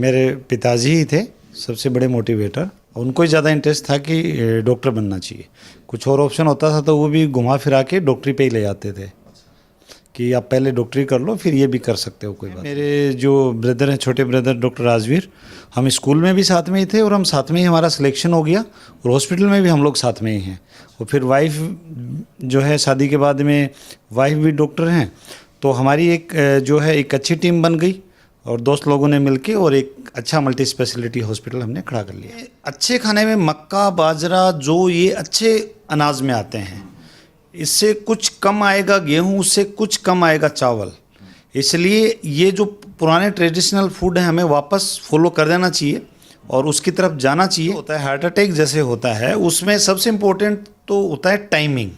मेरे पिताजी ही थे सबसे बड़े मोटिवेटर। उनको ही ज़्यादा इंटरेस्ट था कि डॉक्टर बनना चाहिए। कुछ और ऑप्शन होता था तो वो भी घुमा फिरा के डॉक्टरी पे ही ले जाते थे कि आप पहले डॉक्टरी कर लो फिर ये भी कर सकते हो कोई बात। मेरे जो ब्रदर हैं, छोटे ब्रदर डॉक्टर राजवीर, हम स्कूल में भी साथ में ही थे और हम साथ में ही हमारा सिलेक्शन हो गया और हॉस्पिटल में भी हम लोग साथ में ही हैं। और फिर वाइफ जो है, शादी के बाद में वाइफ भी डॉक्टर हैं, तो हमारी एक जो है एक अच्छी टीम बन गई और दोस्त लोगों ने मिलके और एक अच्छा मल्टी स्पेशलिटी हॉस्पिटल हमने खड़ा कर लिया। अच्छे खाने में मक्का, बाजरा, जो ये अच्छे अनाज में आते हैं, इससे कुछ कम आएगा गेहूं, उससे कुछ कम आएगा चावल। इसलिए ये जो पुराने ट्रेडिशनल फूड है हमें वापस फॉलो कर देना चाहिए और उसकी तरफ जाना चाहिए। होता है हार्ट अटैक जैसे होता है, उसमें सबसे इम्पोर्टेंट तो होता है टाइमिंग,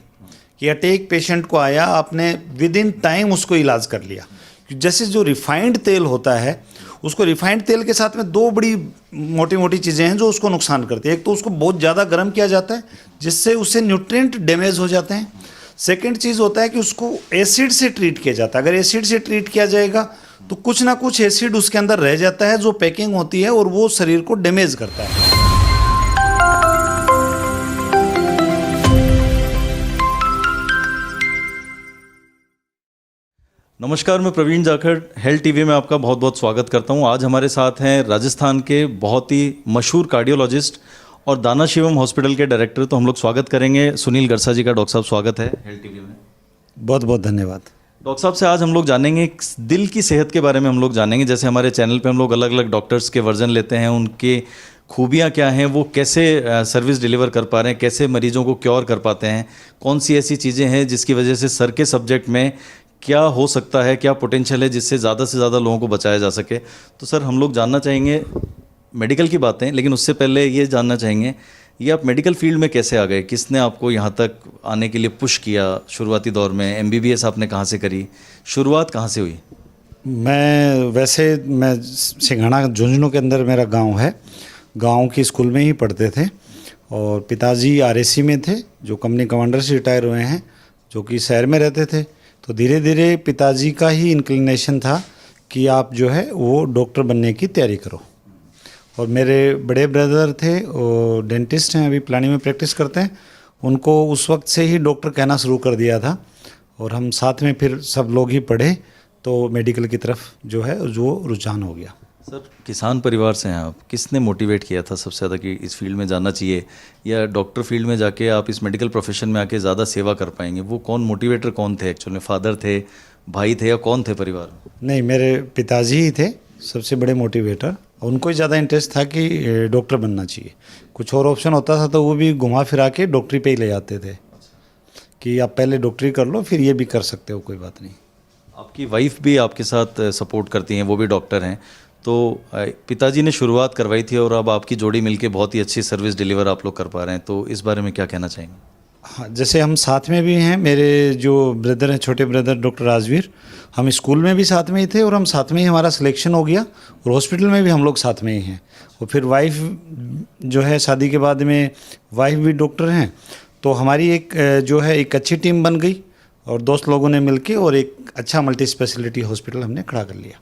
कि अटैक पेशेंट को आया, आपने विद इन टाइम उसको इलाज कर लिया। जैसे जो रिफाइंड तेल होता है, उसको रिफाइंड तेल के साथ में दो बड़ी मोटी मोटी चीज़ें हैं जो उसको नुकसान करती है। एक तो उसको बहुत ज़्यादा गर्म किया जाता है जिससे उससे न्यूट्रिएंट डैमेज हो जाते हैं। सेकंड चीज़ होता है कि उसको एसिड से ट्रीट किया जाता है। अगर एसिड से ट्रीट किया जाएगा तो कुछ ना कुछ एसिड उसके अंदर रह जाता है जो पैकिंग होती है और वो शरीर को डैमेज करता है। नमस्कार, मैं प्रवीण जाखड़, हेल्थ टीवी में आपका बहुत बहुत स्वागत करता हूं। आज हमारे साथ हैं राजस्थान के बहुत ही मशहूर कार्डियोलॉजिस्ट और दाना शिवम हॉस्पिटल के डायरेक्टर। तो हम लोग स्वागत करेंगे सुनील गरसा जी का। डॉक्टर साहब, स्वागत है हेल्थ टीवी में। बहुत बहुत धन्यवाद। डॉक्टर साहब से आज हम लोग जानेंगे दिल की सेहत के बारे में। हम लोग जानेंगे, जैसे हमारे चैनल पे हम लोग अलग अलग डॉक्टर्स के वर्जन लेते हैं, उनके खूबियाँ क्या हैं, वो कैसे सर्विस डिलीवर कर पा रहे हैं, कैसे मरीजों को क्योर कर पाते हैं, कौन सी ऐसी चीज़ें हैं जिसकी वजह से सर के सब्जेक्ट में क्या हो सकता है, क्या पोटेंशियल है जिससे ज़्यादा से ज़्यादा लोगों को बचाया जा सके। तो सर, हम लोग जानना चाहेंगे मेडिकल की बातें, लेकिन उससे पहले ये जानना चाहेंगे, ये आप मेडिकल फील्ड में कैसे आ गए? किसने आपको यहाँ तक आने के लिए पुश किया? शुरुआती दौर में MBBS आपने कहाँ से करी? शुरुआत कहाँ से हुई? मैं सिंघाना झुंझुनू के अंदर मेरा गांव है। गांव की स्कूल में ही पढ़ते थे और पिताजी RAC में थे, जो कंपनी कमांडर से रिटायर हुए हैं, जो कि शहर में रहते थे। तो धीरे धीरे पिताजी का ही इंक्लिनेशन था कि आप जो है वो डॉक्टर बनने की तैयारी करो। और मेरे बड़े ब्रदर थे, वो डेंटिस्ट हैं, अभी प्लानिंग में प्रैक्टिस करते हैं। उनको उस वक्त से ही डॉक्टर कहना शुरू कर दिया था और हम साथ में फिर सब लोग ही पढ़े, तो मेडिकल की तरफ जो है जो रुझान हो गया। सर, किसान परिवार से हैं आप, किसने मोटिवेट किया था सबसे ज़्यादा कि इस फील्ड में जाना चाहिए, या डॉक्टर फील्ड में जाके आप इस मेडिकल प्रोफेशन में आके ज़्यादा सेवा कर पाएंगे? वो कौन मोटिवेटर कौन थे एक्चुअली में? फादर थे, भाई थे, या कौन थे परिवार में? नहीं, मेरे पिताजी ही थे सबसे बड़े मोटिवेटर। उनको ही ज़्यादा इंटरेस्ट था कि डॉक्टर बनना चाहिए। कुछ और ऑप्शन होता था तो वो भी घुमा फिरा के डॉक्टरी पे ही ले जाते थे कि आप पहले डॉक्टरी कर लो फिर ये भी कर सकते हो, कोई बात नहीं। आपकी वाइफ भी आपके साथ सपोर्ट करती हैं, वो भी डॉक्टर हैं। तो पिताजी ने शुरुआत करवाई थी और अब आपकी जोड़ी मिलके बहुत ही अच्छी सर्विस डिलीवर आप लोग कर पा रहे हैं, तो इस बारे में क्या कहना चाहेंगे? हाँ, जैसे हम साथ में भी हैं, मेरे जो ब्रदर हैं, छोटे ब्रदर डॉक्टर राजवीर, हम स्कूल में भी साथ में ही थे और हम साथ में ही हमारा सिलेक्शन हो गया और हॉस्पिटल में भी हम लोग साथ में ही हैं। और फिर वाइफ जो है, शादी के बाद में वाइफ भी डॉक्टर हैं, तो हमारी एक जो है एक अच्छी टीम बन गई और दोस्त लोगों ने मिलके और एक अच्छा मल्टी स्पेशलिटी हॉस्पिटल हमने खड़ा कर लिया।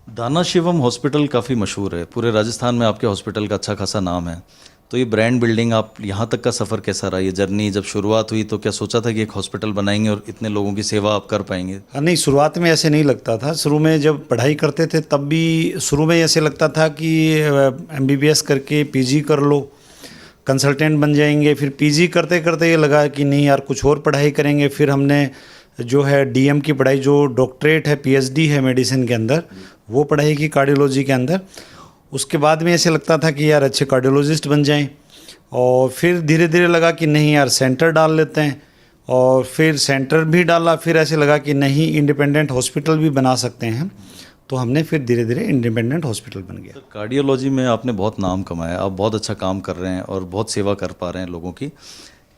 दाना शिवम हॉस्पिटल काफ़ी मशहूर है पूरे राजस्थान में, आपके हॉस्पिटल का अच्छा खासा नाम है। तो ये ब्रांड बिल्डिंग, आप यहाँ तक का सफ़र कैसा रहा? ये जर्नी जब शुरुआत हुई तो क्या सोचा था कि एक हॉस्पिटल बनाएंगे और इतने लोगों की सेवा आप कर पाएंगे? हाँ, नहीं, शुरुआत में ऐसे नहीं लगता था। शुरू में जब पढ़ाई करते थे तब भी शुरू में ऐसे लगता था कि MBBS करके PG कर लो, कंसल्टेंट बन जाएंगे। फिर PG करते करते ये लगा कि नहीं यार, कुछ और पढ़ाई करेंगे। फिर हमने जो है DM की पढ़ाई, जो डॉक्टरेट है, PhD है मेडिसिन के अंदर, वो पढ़ाई की कार्डियोलॉजी के अंदर। उसके बाद में ऐसे लगता था कि यार अच्छे कार्डियोलॉजिस्ट बन जाएं। और फिर धीरे धीरे लगा कि नहीं यार, सेंटर डाल लेते हैं। और फिर सेंटर भी डाला, फिर ऐसे लगा कि नहीं, इंडिपेंडेंट हॉस्पिटल भी बना सकते हैं। तो हमने फिर धीरे धीरे इंडिपेंडेंट हॉस्पिटल बन गया। कार्डियोलॉजी में आपने बहुत नाम कमाया, आप बहुत अच्छा काम कर रहे हैं और बहुत सेवा कर पा रहे हैं लोगों की।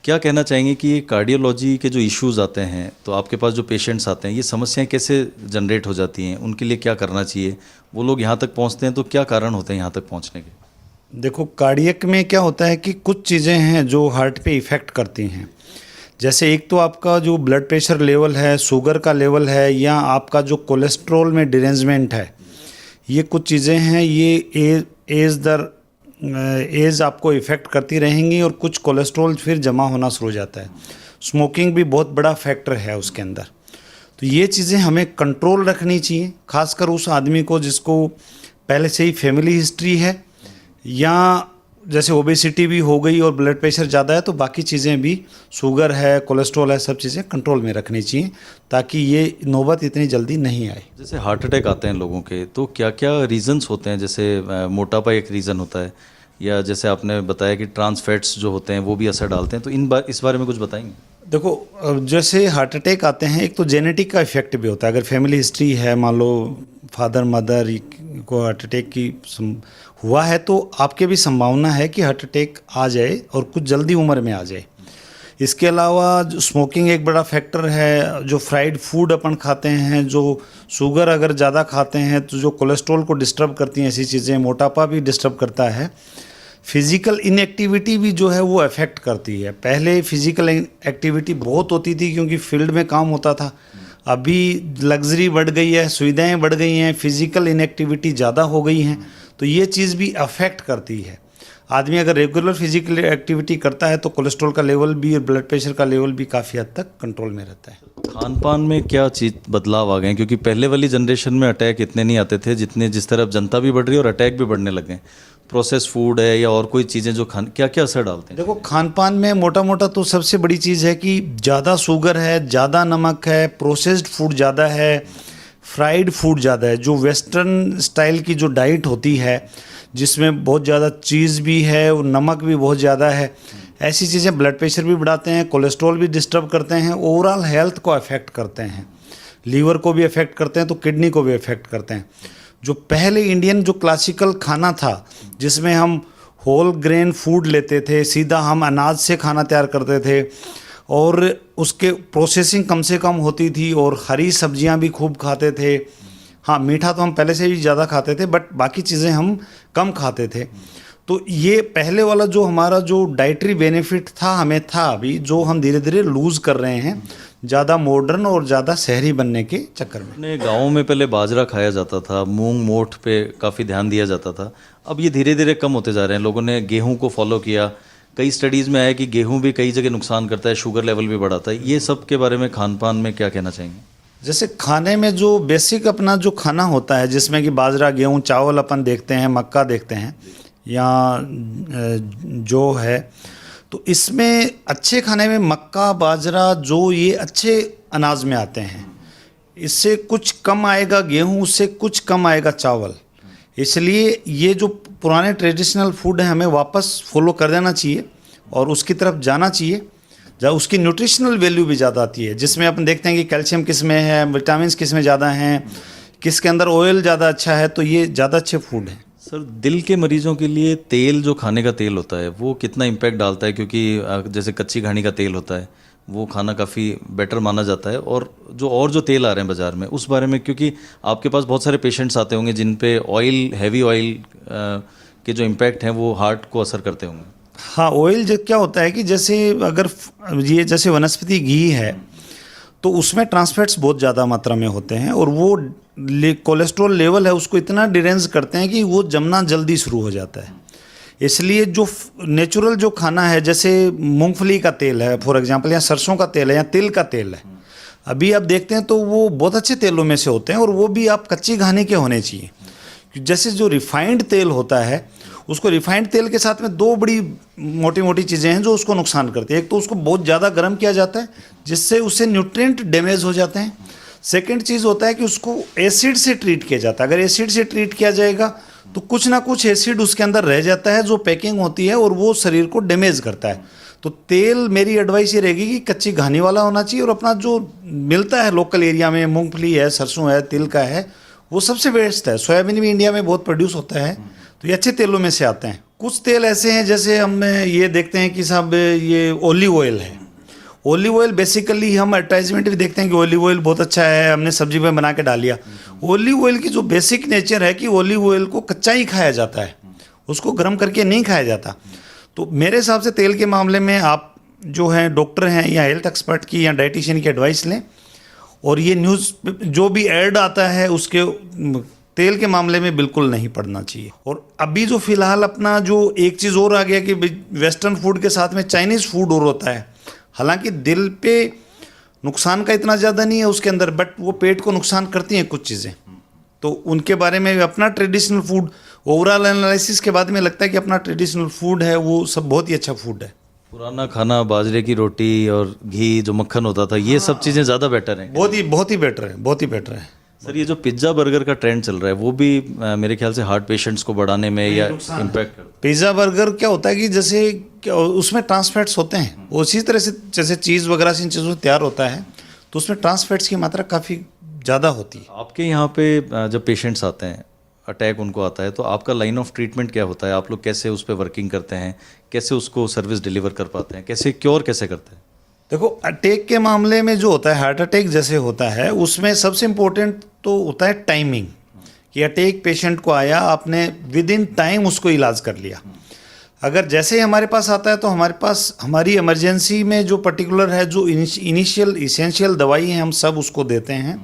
क्या कहना चाहेंगे कि ये कार्डियोलॉजी के जो इश्यूज़ आते हैं, तो आपके पास जो पेशेंट्स आते हैं, ये समस्याएं कैसे जनरेट हो जाती हैं? उनके लिए क्या करना चाहिए? वो लोग यहाँ तक पहुँचते हैं तो क्या कारण होते हैं यहाँ तक पहुँचने के? देखो, कार्डियक में क्या होता है कि कुछ चीज़ें हैं जो हार्ट पे इफ़ेक्ट करती हैं। जैसे एक तो आपका जो ब्लड प्रेशर लेवल है, शुगर का लेवल है, या आपका जो कोलेस्ट्रॉल में डिरेंजमेंट है, ये कुछ चीज़ें हैं, ये एज दर एज आपको इफ़ेक्ट करती रहेंगी और कुछ कोलेस्ट्रॉल फिर जमा होना शुरू हो जाता है। स्मोकिंग भी बहुत बड़ा फैक्टर है उसके अंदर। तो ये चीज़ें हमें कंट्रोल रखनी चाहिए, खासकर उस आदमी को जिसको पहले से ही फैमिली हिस्ट्री है, या जैसे ओबेसिटी भी हो गई और ब्लड प्रेशर ज़्यादा है, तो बाकी चीज़ें भी, शुगर है, कोलेस्ट्रॉल है, सब चीज़ें कंट्रोल में रखनी चाहिए ताकि ये नौबत इतनी जल्दी नहीं आए। जैसे हार्ट अटैक आते हैं लोगों के, तो क्या क्या रीजंस होते हैं? जैसे मोटापा एक रीज़न होता है, या जैसे आपने बताया कि ट्रांस फैट्स जो होते हैं वो भी असर डालते हैं, तो इस बारे में कुछ बताएंगे? देखो, जैसे हार्ट अटैक आते हैं, एक तो जेनेटिक का इफेक्ट भी होता है। अगर फैमिली हिस्ट्री है, मान लो फादर मदर को हार्ट अटैक हुआ है, तो आपके भी संभावना है कि हार्ट अटैक आ जाए और कुछ जल्दी उम्र में आ जाए। इसके अलावा जो स्मोकिंग एक बड़ा फैक्टर है, जो फ्राइड फूड अपन खाते हैं, जो शुगर अगर ज़्यादा खाते हैं तो जो कोलेस्ट्रॉल को डिस्टर्ब करती हैं ऐसी चीज़ें, मोटापा भी डिस्टर्ब करता है। फिज़िकल इनएक्टिविटी भी जो है वो अफेक्ट करती है। पहले फिज़िकल एक्टिविटी बहुत होती थी क्योंकि फील्ड में काम होता था। अभी लग्जरी बढ़ गई है, सुविधाएं बढ़ गई हैं, फिज़िकल इनएक्टिविटी ज़्यादा हो गई हैं, तो ये चीज़ भी अफेक्ट करती है। आदमी अगर रेगुलर फिजिकल एक्टिविटी करता है तो कोलेस्ट्रॉल का लेवल भी और ब्लड प्रेशर का लेवल भी काफ़ी हद तक कंट्रोल में रहता है। खान पान में क्या चीज़ बदलाव आ गए हैं? क्योंकि पहले वाली जनरेशन में अटैक इतने नहीं आते थे जितने जिस तरफ जनता भी बढ़ रही है और अटैक भी बढ़ने लगे हैं। प्रोसेस फूड है या और कोई चीज़ें जो क्या क्या असर डालते हैं? देखो, खान पान में मोटा मोटा तो सबसे बड़ी चीज़ है कि ज़्यादा शुगर है, ज़्यादा नमक है, प्रोसेस्ड फूड ज़्यादा है, फ्राइड फूड ज़्यादा है। जो वेस्टर्न स्टाइल की जो डाइट होती है जिसमें बहुत ज़्यादा चीज़ भी है और नमक भी बहुत ज़्यादा है, ऐसी चीज़ें ब्लड प्रेशर भी बढ़ाते हैं, कोलेस्ट्रॉल भी डिस्टर्ब करते हैं, ओवरऑल हेल्थ को अफेक्ट करते हैं, लीवर को भी अफेक्ट करते हैं, तो किडनी को भी अफेक्ट करते हैं। जो पहले इंडियन जो क्लासिकल खाना था जिसमें हम होल ग्रेन फूड लेते थे, सीधा हम अनाज से खाना तैयार करते थे और उसके प्रोसेसिंग कम से कम होती थी और हरी सब्जियां भी खूब खाते थे। हाँ, मीठा तो हम पहले से भी ज़्यादा खाते थे, बट बाकी चीज़ें हम कम खाते थे। तो ये पहले वाला जो हमारा जो डाइटरी बेनिफिट था हमें था, अभी जो हम धीरे धीरे लूज़ कर रहे हैं ज़्यादा मॉडर्न और ज़्यादा शहरी बनने के चक्कर में। अपने गाँव में पहले बाजरा खाया जाता था, मूंग मोठ पे काफ़ी ध्यान दिया जाता था, अब ये धीरे धीरे कम होते जा रहे हैं। लोगों ने गेहूं को फॉलो किया, कई स्टडीज़ में आया कि गेहूं भी कई जगह नुकसान करता है, शुगर लेवल भी बढ़ाता है। ये सब के बारे में खान पान में क्या कहना चाहेंगे? जैसे खाने में जो बेसिक अपना जो खाना होता है जिसमें कि बाजरा, गेहूं, चावल अपन देखते हैं, मक्का देखते हैं या जो है, तो इसमें अच्छे खाने में मक्का, बाजरा, जो ये अच्छे अनाज में आते हैं। इससे कुछ कम आएगा गेहूं, उससे कुछ कम आएगा चावल। इसलिए ये जो पुराने ट्रेडिशनल फूड है हमें वापस फॉलो कर देना चाहिए और उसकी तरफ जाना चाहिए जहाँ उसकी न्यूट्रिशनल वैल्यू भी ज़्यादा आती है, जिसमें अपन देखते हैं कि कैल्शियम किस में है, विटामिन किस में ज़्यादा हैं, किसके अंदर ऑयल ज़्यादा अच्छा है, तो ये ज़्यादा अच्छे फूड हैं। सर, दिल के मरीजों के लिए तेल, जो खाने का तेल होता है, वो कितना इम्पैक्ट डालता है? क्योंकि जैसे कच्ची घानी का तेल होता है वो खाना काफ़ी बेटर माना जाता है, और जो तेल आ रहे हैं बाज़ार में उस बारे में, क्योंकि आपके पास बहुत सारे पेशेंट्स आते होंगे जिन पे ऑयल, हैवी ऑयल के जो इम्पैक्ट हैं वो हार्ट को असर करते होंगे। हाँ, ऑयल जो क्या होता है कि जैसे अगर ये जैसे वनस्पति घी है तो उसमें ट्रांसफैट्स बहुत ज़्यादा मात्रा में होते हैं और वो कोलेस्ट्रॉल लेवल है उसको इतना डिरेंज करते हैं कि वो जमना जल्दी शुरू हो जाता है। इसलिए जो नेचुरल जो खाना है, जैसे मूंगफली का तेल है फॉर एग्जांपल, या सरसों का तेल है, या तिल का तेल है, अभी आप देखते हैं तो वो बहुत अच्छे तेलों में से होते हैं और वो भी आप कच्ची घानी के होने चाहिए। जैसे जो रिफाइंड तेल होता है, उसको रिफाइंड तेल के साथ में दो बड़ी मोटी मोटी चीज़ें हैं जो उसको नुकसान करती है। एक तो उसको बहुत ज़्यादा गर्म किया जाता है जिससे उससे न्यूट्रिएंट डैमेज हो जाते हैं। सेकंड चीज़ होता है कि उसको एसिड से ट्रीट किया जाता है। अगर एसिड से ट्रीट किया जाएगा तो कुछ ना कुछ एसिड उसके अंदर रह जाता है जो पैकिंग होती है और वो शरीर को डैमेज करता है। तो तेल, मेरी एडवाइस ये रहेगी कि कच्ची घानी वाला होना चाहिए और अपना जो मिलता है लोकल एरिया में, मूँगफली है, सरसों है, तिल का है, वो सबसे बेस्ट है। सोयाबीन भी इंडिया में बहुत प्रोड्यूस होता है, तो ये अच्छे तेलों में से आते हैं। कुछ तेल ऐसे हैं जैसे हम ये देखते हैं कि साहब ये ओलिव ऑयल है। ओलिव ऑयल बेसिकली हम एडवर्टाइजमेंट भी देखते हैं कि ओलिव ऑयल बहुत अच्छा है, हमने सब्जी में बना के डाल लिया। ओलिव ऑयल की जो बेसिक नेचर है कि ओलिव ऑयल को कच्चा ही खाया जाता है, उसको गर्म करके नहीं खाया जाता। तो मेरे हिसाब से तेल के मामले में आप जो हैं डॉक्टर हैं या हेल्थ एक्सपर्ट की या डाइटिशियन की एडवाइस लें, और ये न्यूज़ जो भी ऐड आता है उसके तेल के मामले में बिल्कुल नहीं पड़ना चाहिए। और अभी जो फिलहाल अपना जो एक चीज़ और आ गया कि वेस्टर्न फूड के साथ में चाइनीज़ फूड और होता है, हालांकि दिल पे नुकसान का इतना ज़्यादा नहीं है उसके अंदर, बट वो पेट को नुकसान करती हैं कुछ चीज़ें, तो उनके बारे में अपना ट्रेडिशनल फूड ओवरऑल एनालिसिस के बाद में लगता है कि अपना ट्रेडिशनल फूड है वो सब बहुत ही अच्छा फूड है। पुराना खाना, बाजरे की रोटी और घी, जो मक्खन होता था, ये सब चीज़ें ज़्यादा बेटर हैं। बहुत ही बेटर है, बहुत ही बेटर है। सर, ये जो पिज्ज़ा बर्गर का ट्रेंड चल रहा है, वो भी मेरे ख्याल से हार्ट पेशेंट्स को बढ़ाने में या इम्पैक्ट करता है। पिज़्ज़ा बर्गर क्या होता है कि जैसे उसमें ट्रांस फैट्स होते हैं, उसी तरह से जैसे चीज़ वगैरह से इन चीज़ों से तैयार होता है, तो उसमें ट्रांस फैट्स की मात्रा काफ़ी ज़्यादा होती है। आपके यहाँ पे जब पेशेंट्स आते हैं, अटैक उनको आता है, तो आपका लाइन ऑफ ट्रीटमेंट क्या होता है? आप लोग कैसे उस पर वर्किंग करते हैं, कैसे उसको सर्विस डिलीवर कर पाते हैं, कैसे क्योर कैसे करते हैं? देखो, अटैक के मामले में जो होता है, हार्ट अटैक जैसे होता है, उसमें सबसे इम्पोर्टेंट तो होता है टाइमिंग, कि अटैक पेशेंट को आया, आपने विद इन टाइम उसको इलाज कर लिया। अगर जैसे ही हमारे पास आता है तो हमारे पास हमारी इमरजेंसी में जो पर्टिकुलर है, जो इनिशियल इसेंशियल दवाई है, हम सब उसको देते हैं,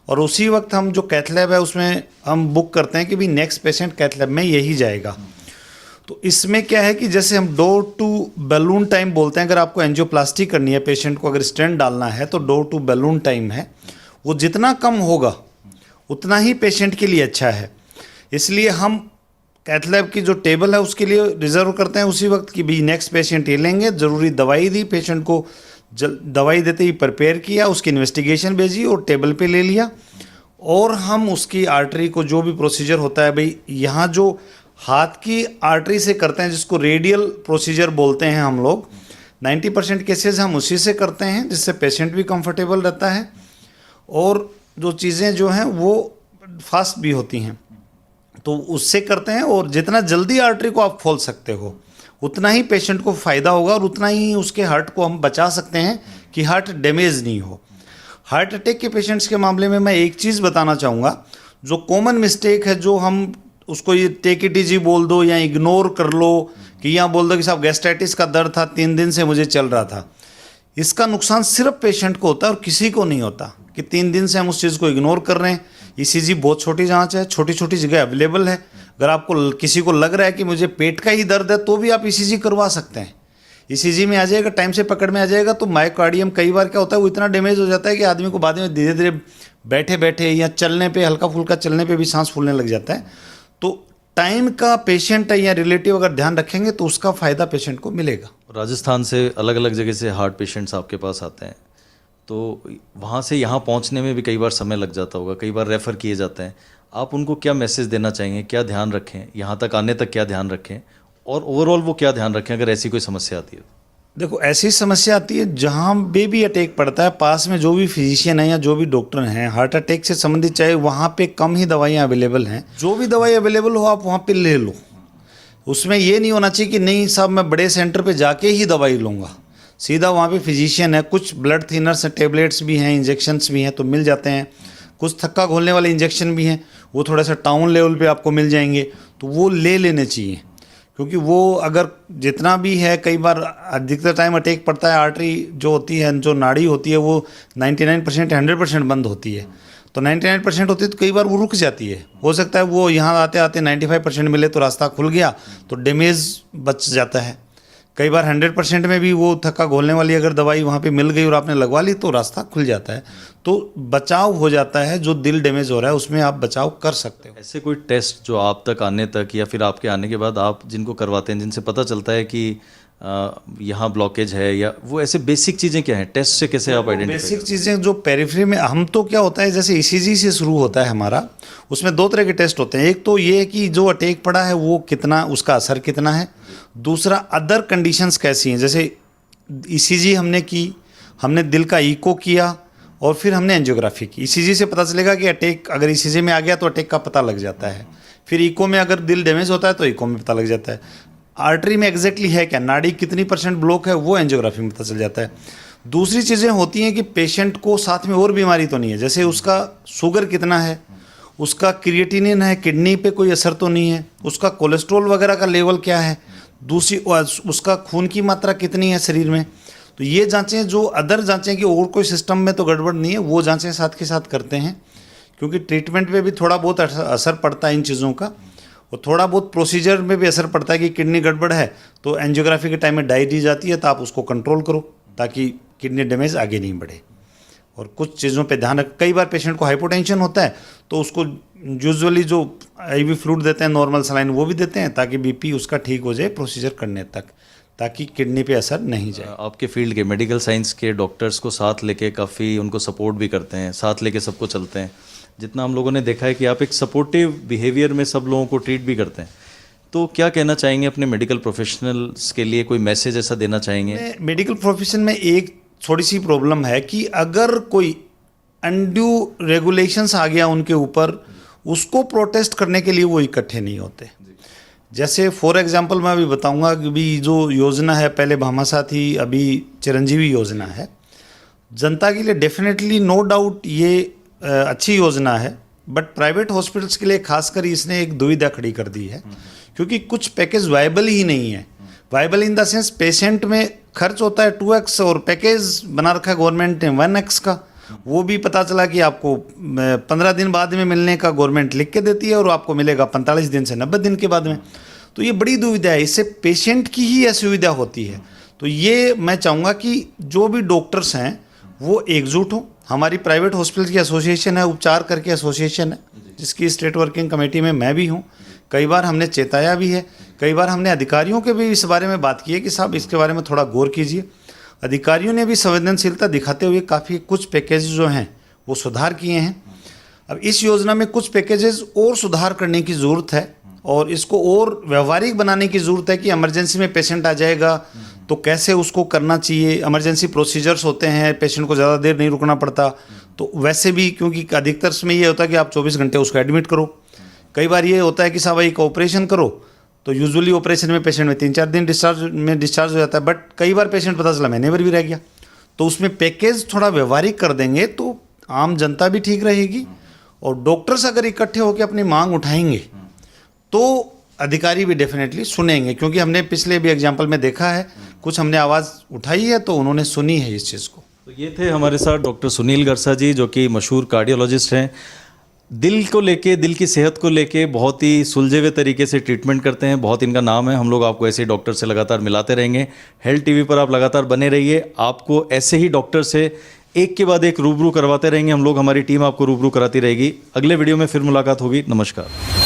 और उसी वक्त हम जो कैथ लैब है उसमें हम बुक करते हैं कि भाई नेक्स्ट पेशेंट कैथ लैब में यही जाएगा। तो इसमें क्या है कि जैसे हम डोर टू बैलून टाइम बोलते हैं, अगर आपको एंजियोप्लास्टी करनी है, पेशेंट को अगर स्टेंट डालना है, तो डोर टू बैलून टाइम है, वो जितना कम होगा उतना ही पेशेंट के लिए अच्छा है। इसलिए हम कैथ लैब की जो टेबल है उसके लिए रिजर्व करते हैं उसी वक्त कि भाई नेक्स्ट पेशेंट ये लेंगे, ज़रूरी दवाई दी, पेशेंट को दवाई देते ही प्रिपेयर किया, उसकी इन्वेस्टिगेशन भेजी और टेबल पे ले लिया, और हम उसकी आर्टरी को जो भी प्रोसीजर होता है, भाई यहाँ जो हाथ की आर्टरी से करते हैं, जिसको रेडियल प्रोसीजर बोलते हैं हम लोग, 90% केसेस हम उसी से करते हैं, जिससे पेशेंट भी कंफर्टेबल रहता है और जो चीज़ें जो हैं वो फास्ट भी होती हैं, तो उससे करते हैं। और जितना जल्दी आर्टरी को आप खोल सकते हो उतना ही पेशेंट को फ़ायदा होगा और उतना ही उसके हार्ट को हम बचा सकते हैं कि हार्ट डैमेज नहीं हो। हार्ट अटैक के पेशेंट्स के मामले में मैं एक चीज़ बताना चाहूँगा, जो कॉमन मिस्टेक है, जो हम उसको ये टेक इट इजी बोल दो या इग्नोर कर लो, कि यहाँ बोल दो कि साहब गैस्ट्राइटिस का दर्द था, 3 दिन से मुझे चल रहा था। इसका नुकसान सिर्फ पेशेंट को होता है और किसी को नहीं होता, कि 3 दिन से हम उस चीज़ को इग्नोर कर रहे हैं। ईसीजी बहुत छोटी जांच है, छोटी छोटी जगह अवेलेबल है। अगर आपको किसी को लग रहा है कि मुझे पेट का ही दर्द है, तो भी आप ईसीजी करवा सकते हैं। ईसीजी में आ जाएगा, टाइम से पकड़ में आ जाएगा, तो मायोकार्डियम कई बार क्या होता है, वो इतना डैमेज हो जाता है कि आदमी को बाद में धीरे धीरे बैठे बैठे या चलने पे, हल्का फुल्का चलने पे भी सांस फूलने लग जाता है। तो टाइम का पेशेंट या रिलेटिव अगर ध्यान रखेंगे तो उसका फ़ायदा पेशेंट को मिलेगा। राजस्थान से अलग अलग जगह से हार्ट पेशेंट्स आपके पास आते हैं, तो वहाँ से यहाँ पहुँचने में भी कई बार समय लग जाता होगा, कई बार रेफ़र किए जाते हैं। आप उनको क्या मैसेज देना चाहेंगे, क्या ध्यान रखें, यहाँ तक आने तक क्या ध्यान रखें, और ओवरऑल वो क्या ध्यान रखें अगर ऐसी कोई समस्या आती है? देखो, ऐसी समस्या आती है जहाँ भी अटैक पड़ता है, पास में जो भी फिजिशियन है या जो भी डॉक्टर हैं हार्ट अटैक से संबंधित, चाहे वहाँ पे कम ही दवाइयाँ अवेलेबल हैं, जो भी दवाई अवेलेबल हो आप वहाँ पे ले लो। उसमें ये नहीं होना चाहिए कि नहीं साहब मैं बड़े सेंटर पे जाके ही दवाई लूँगा, सीधा वहाँ पे फिजिशियन है, कुछ ब्लड थिनर्स हैं, टेबलेट्स भी हैं, इंजेक्शन्स भी हैं, तो मिल जाते हैं। कुछ थक्का घोलने वाले इंजेक्शन भी हैं, वो थोड़ा सा टाउन लेवल पे आपको मिल जाएंगे, तो वो ले लेने चाहिए। क्योंकि वो अगर जितना भी है, कई बार अधिकतर टाइम अटैक पड़ता है, आर्टरी जो होती है, जो नाड़ी होती है, वो 99% 100% बंद होती है। तो 99% होती है तो कई बार वो रुक जाती है। हो सकता है वो यहाँ आते आते 95% मिले तो रास्ता खुल गया, तो डैमेज बच जाता है। कई बार 100% में भी वो थक्का घोलने वाली अगर दवाई वहाँ पे मिल गई और आपने लगवा ली तो रास्ता खुल जाता है, तो बचाव हो जाता है। जो दिल डैमेज हो रहा है उसमें आप बचाव कर सकते हो। ऐसे कोई टेस्ट जो आप तक आने तक या फिर आपके आने के बाद आप जिनको करवाते हैं, जिनसे पता चलता है कि यहाँ ब्लॉकेज है, या वो ऐसे बेसिक चीज़ें क्या हैं, टेस्ट से कैसे आप आइडेंटिफाई? बेसिक चीज़ें जो पेरिफेरी में हम तो क्या होता है, जैसे ईसीजी से शुरू होता है हमारा, उसमें 2 तरह के टेस्ट होते हैं। एक तो ये है कि जो अटैक पड़ा है वो कितना, उसका असर कितना है। दूसरा अदर कंडीशंस कैसी हैं, जैसे ईसीजी हमने की, हमने दिल का इको किया और फिर हमने एंजियोग्राफी की। ईसीजी से पता चलेगा कि अटैक, अगर ईसीजी में आ गया तो अटैक का पता लग जाता है। फिर इको में अगर दिल डैमेज होता है तो इको में पता लग जाता है। आर्टरी में एग्जैक्टली है क्या, नाड़ी कितनी % ब्लॉक है, वो एंजियोग्राफी में पता चल जाता है। दूसरी चीज़ें होती हैं कि पेशेंट को साथ में और बीमारी तो नहीं है, जैसे उसका शुगर कितना है, उसका क्रिएटिनिन है, किडनी पे कोई असर तो नहीं है, उसका कोलेस्ट्रॉल वगैरह का लेवल क्या है, दूसरी उसका खून की मात्रा कितनी है शरीर में। तो ये जांचें, जो अदर जांचें कि और कोई सिस्टम में तो गड़बड़ नहीं है, वो जांचें साथ के साथ करते हैं। क्योंकि ट्रीटमेंट पे भी थोड़ा बहुत असर पड़ता है इन चीज़ों का, और थोड़ा बहुत प्रोसीजर में भी असर पड़ता है कि किडनी गड़बड़ है तो एंजियोग्राफी के टाइम में डाई दी जाती है, तो आप उसको कंट्रोल करो ताकि किडनी डैमेज आगे नहीं बढ़े। और कुछ चीज़ों पे ध्यान रख, कई बार पेशेंट को हाइपोटेंशन होता है तो उसको यूजुअली जो IV फ्लूइड देते हैं, नॉर्मल सलाइन वो भी देते हैं ताकि BP उसका ठीक हो जाए प्रोसीजर करने तक, ताकि किडनी पे असर नहीं जाए। आपके फील्ड के मेडिकल साइंस के डॉक्टर्स को साथ लेके काफ़ी उनको सपोर्ट भी करते हैं, साथ लेके सबको चलते हैं। जितना हम लोगों ने देखा है कि आप एक सपोर्टिव बिहेवियर में सब लोगों को ट्रीट भी करते हैं, तो क्या कहना चाहेंगे अपने मेडिकल प्रोफेशनल्स के लिए, कोई मैसेज ऐसा देना चाहेंगे? मेडिकल प्रोफेशन में एक थोड़ी सी प्रॉब्लम है कि अगर कोई अनड्यू रेगुलेशंस आ गया उनके ऊपर, उसको प्रोटेस्ट करने के लिए वो इकट्ठे नहीं होते। जैसे फॉर एग्जांपल मैं अभी बताऊंगा कि भी जो योजना है, पहले भामाशाह थी, अभी चिरंजीवी योजना है, जनता के लिए डेफिनेटली नो डाउट ये अच्छी योजना है, बट प्राइवेट हॉस्पिटल्स के लिए खासकर इसने एक दुविधा खड़ी कर दी है, क्योंकि कुछ पैकेज वायबल ही नहीं है। Viable in the sense patient में खर्च होता है 2x और पैकेज बना रखा है गवर्नमेंट ने 1x का, वो भी पता चला कि आपको 15 दिन बाद में मिलने का गवर्नमेंट लिख के देती है और आपको मिलेगा 45 दिन से 90 दिन के बाद में। तो ये बड़ी दुविधा है, इससे पेशेंट की ही असुविधा होती है। तो ये मैं चाहूँगा कि जो भी डॉक्टर्स हैं वो एकजुट हों। हमारी प्राइवेट हॉस्पिटल की एसोसिएशन है, उपचार करके एसोसिएशन है, जिसकी स्टेट वर्किंग कमेटी में मैं भी हूँ। कई बार हमने चेताया भी है, कई बार हमने अधिकारियों के भी इस बारे में बात की है कि साहब इसके बारे में थोड़ा गौर कीजिए। अधिकारियों ने भी संवेदनशीलता दिखाते हुए काफ़ी कुछ पैकेज जो हैं वो सुधार किए हैं। अब इस योजना में कुछ पैकेजेस और सुधार करने की ज़रूरत है और इसको और व्यवहारिक बनाने की ज़रूरत है कि इमरजेंसी में पेशेंट आ जाएगा तो कैसे उसको करना चाहिए। इमरजेंसी प्रोसीजर्स होते हैं, पेशेंट को ज़्यादा देर नहीं रुकना पड़ता, तो वैसे भी क्योंकि अधिकतर में ये होता है कि आप 24 घंटे उसको एडमिट करो। कई बार ये होता है कि साहब एक ऑपरेशन करो तो यूजुअली ऑपरेशन में पेशेंट में 3-4 दिन डिस्चार्ज हो जाता है, बट कई बार पेशेंट पता चला महीने भर भी रह गया। तो उसमें पैकेज थोड़ा व्यवहारिक कर देंगे तो आम जनता भी ठीक रहेगी, और डॉक्टर्स अगर इकट्ठे होकर अपनी मांग उठाएंगे तो अधिकारी भी डेफिनेटली सुनेंगे, क्योंकि हमने पिछले भी एग्जाम्पल में देखा है, कुछ हमने आवाज़ उठाई है तो उन्होंने सुनी है इस चीज़ को। तो ये थे हमारे साथ डॉक्टर सुनील गरसा जी, जो कि मशहूर कार्डियोलॉजिस्ट हैं। दिल को लेके, दिल की सेहत को लेके बहुत ही सुलझे हुए तरीके से ट्रीटमेंट करते हैं, बहुत इनका नाम है। हम लोग आपको ऐसे ही डॉक्टर से लगातार मिलाते रहेंगे। हेल्थ TV पर आप लगातार बने रहिए, आपको ऐसे ही डॉक्टर से एक के बाद एक रूबरू करवाते रहेंगे हम लोग, हमारी टीम आपको रूबरू कराती रहेगी। अगले वीडियो में फिर मुलाकात होगी। नमस्कार।